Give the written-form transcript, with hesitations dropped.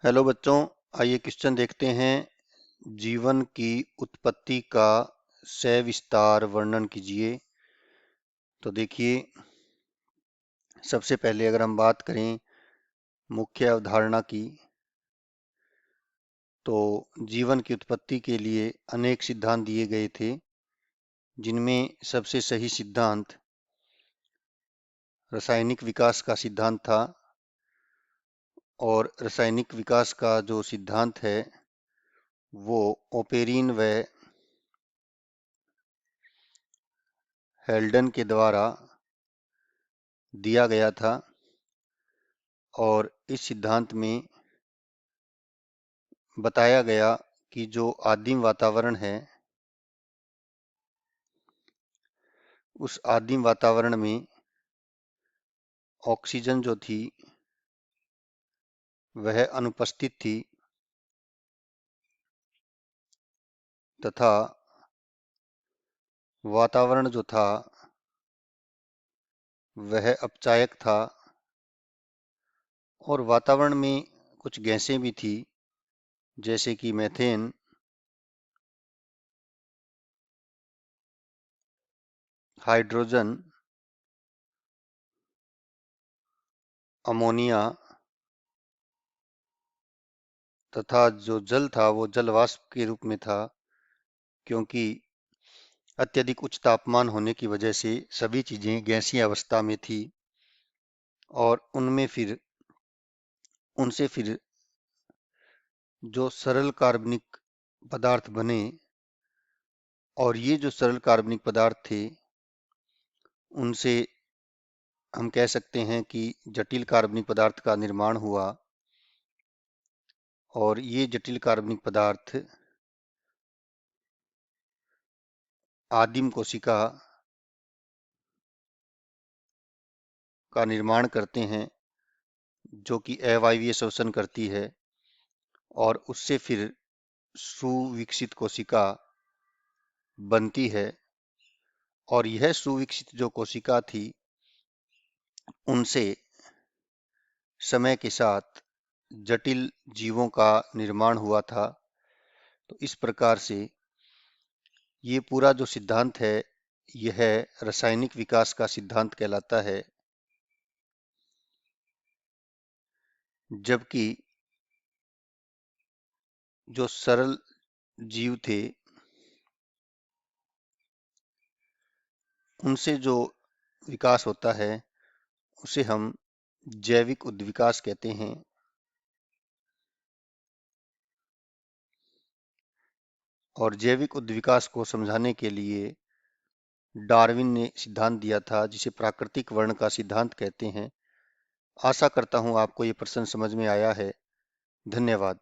Hello बच्चों, आइए question देखते हैं। जीवन की उत्पत्ति का सविस्तार वर्णन कीजिए। तो देखिए, सबसे पहले अगर हम बात करें मुख्य अवधारणा की, तो जीवन की उत्पत्ति के लिए अनेक सिद्धांत दिए गए थे, जिनमें सबसे सही सिद्धांत रासायनिक विकास का सिद्धांत था। और रासायनिक विकास का जो सिद्धांत है वो ओपेरिन व हेल्डन के द्वारा दिया गया था। और इस सिद्धांत में बताया गया कि जो आदिम वातावरण है, उस आदिम वातावरण में ऑक्सीजन जो थी वह अनुपस्थित थी, तथा वातावरण जो था वह अपचायक था। और वातावरण में कुछ गैसें भी थी, जैसे कि मीथेन, हाइड्रोजन, अमोनिया, तथा जो जल था वो जल वाष्प के रूप में था, क्योंकि अत्यधिक उच्च तापमान होने की वजह से सभी चीजें गैसीय अवस्था में थी। और उनसे फिर जो सरल कार्बनिक पदार्थ बने, और ये जो सरल कार्बनिक पदार्थ थे उनसे हम कह सकते हैं कि जटिल कार्बनिक पदार्थ का निर्माण हुआ। और ये जटिल कार्बनिक पदार्थ आदिम कोशिका का निर्माण करते हैं, जो कि अवायवीय श्वसन करती है, और उससे फिर सुविकसित कोशिका बनती है। और यह सुविकसित जो कोशिका थी, उनसे समय के साथ जटिल जीवों का निर्माण हुआ था। तो इस प्रकार से ये पूरा जो सिद्धांत है यह रासायनिक विकास का सिद्धांत कहलाता है। जबकि जो सरल जीव थे उनसे जो विकास होता है उसे हम जैविक उद्विकास कहते हैं। और जैविक उद्विकास को समझाने के लिए डार्विन ने सिद्धांत दिया था, जिसे प्राकृतिक वर्ण का सिद्धांत कहते हैं। आशा करता हूं आपको ये प्रश्न समझ में आया है। धन्यवाद।